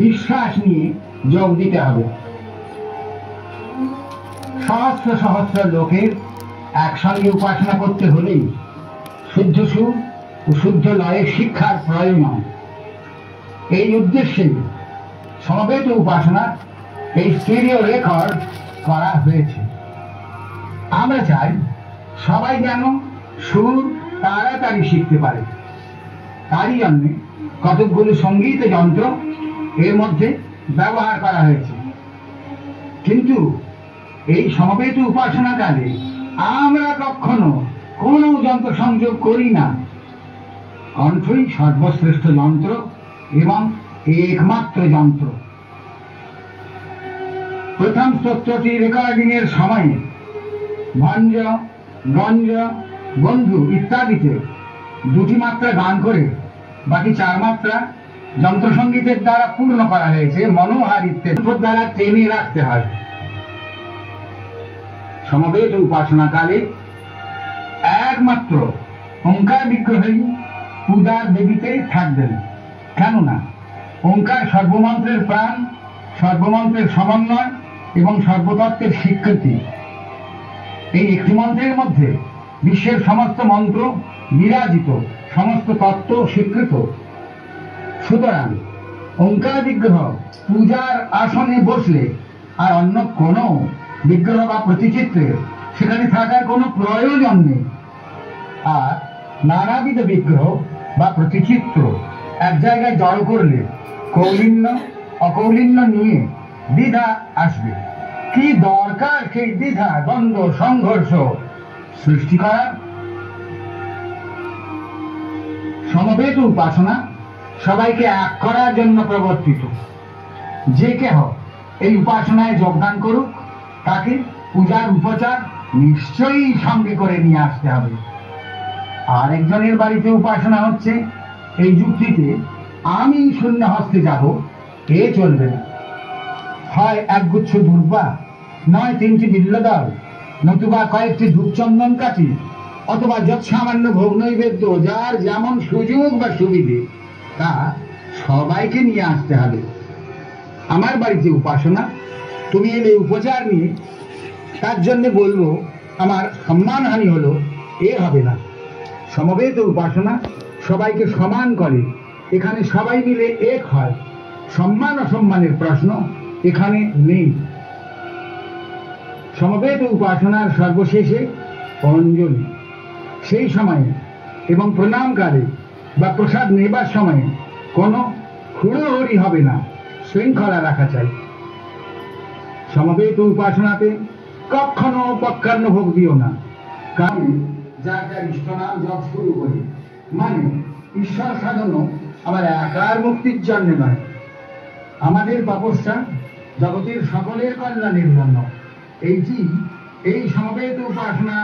বিশ্বাস নিয়ে যোগ দিতে হবে। সহস্র সহস্র লোকের একসঙ্গে উপাসনা করতে হলেই শুদ্ধ সুর ও শুদ্ধ লয়ের শিক্ষার প্রয়োজন। এই উদ্দেশ্যে সমবেত উপাসনার এই স্টিরিও রেকর্ড করা হয়েছে। আমরা চাই সবাই যেন সুর তাড়াতাড়ি শিখতে পারে। তারই জন্য কতকগুলো সঙ্গীত যন্ত্র এর মধ্যে ব্যবহার করা হয়েছে। কিন্তু এই সমবেত উপাসনাকালে আমরা কখনো কোনো যন্ত্র সংযোগ করি না। কণ্ঠই সর্বশ্রেষ্ঠ যন্ত্র এবং একমাত্র যন্ত্র। প্রথম স্তোত্রটি রেকর্ডিং এর সময়ে ভঞ্জ, গঞ্জ, বন্ধু ইত্যাদিতে দুটি মাত্রা গান করে বাকি 4 মাত্রা যন্ত্রসঙ্গীতের দ্বারা পূর্ণ করা হয়েছে। মনোহারিত্বের দ্বারা টেনে রাখতে হয়। সমবেত উপাসনাকালে একমাত্র ওঙ্কার বিগ্রহই পূজার দেবীতে থাকবেন। কেননা ওঙ্কার সর্বমন্ত্রের প্রাণ, সর্বমন্ত্রের সমন্বয় এবং সর্বতত্ত্বের স্বীকৃতি। এই একটি মন্ত্রের মধ্যে বিশ্বের সমস্ত মন্ত্র বিরাজিত, সমস্ত তত্ত্ব স্বীকৃত। সুতরাং ওঙ্কার বিগ্রহ পূজার আসনে বসলে আর অন্য কোনো বিগ্রহ বা প্রতিচিত্রের সেখানে থাকার কোনো প্রয়োজন নেই। আর নানাবিধ বিগ্রহ বা প্রতিচিত্র এক জায়গায় জড়ো করলে কৌলিন্য অকৌলিন্য নিয়ে দ্বিধা আসবে। কি দরকার সেই দ্বিধা, দ্বন্দ্ব, সংঘর্ষ সৃষ্টি করার? সমবেত উপাসনা সবাইকে এক করার জন্য প্রবর্তিত। যে কেহ এই উপাসনায় যোগদান করুক তাকে পূজার উপচার নিশ্চয়ই সঙ্গে করে নিয়ে আসতে হবে। আরেকজনের বাড়িতে উপাসনা হচ্ছে, এই যুক্তিতে আমি শূন্য হস্তে যাব এ চলবে না। হয় একগুচ্ছ দুর্বা, নয় 3টি বিল্লদল, নতুবা কয়েকটি ধূপচন্দন কাঠি, অথবা যৎসামান্য ভোগ নৈবেদ্য, যার যেমন সুযোগ বা সুবিধে তা সবাইকে নিয়ে আসতে হবে। আমার বাড়িতে উপাসনা, তুমি এলে উপচার নিয়ে, তার জন্য বলবো আমার সম্মানহানি হলো, এ হবে না। সমবেত উপাসনা সবাইকে সমান করে, এখানে সবাই মিলে এক হয়। সম্মান অসম্মানের প্রশ্ন এখানে নেই। সমবেত উপাসনার সর্বশেষে অঞ্জলি। সেই সময়ে এবং প্রণামকালে বা প্রসাদ নেবার সময়ে কোনো হুড়োহুড়ি হবে না, শৃঙ্খলা রাখা চাই। সমবেত উপাসনাতে কখনো পক্ষান্ন ভোগ দিও না। কারণ যার যার ইষ্ট নাম জপ শুরু করি, মানে ঈশ্বর সাধনও আমার একার মুক্তির জন্য নয়, আমাদের তপস্যা জগতের সকলের কল্যাণের জন্য। এই সমবেত উপাসনা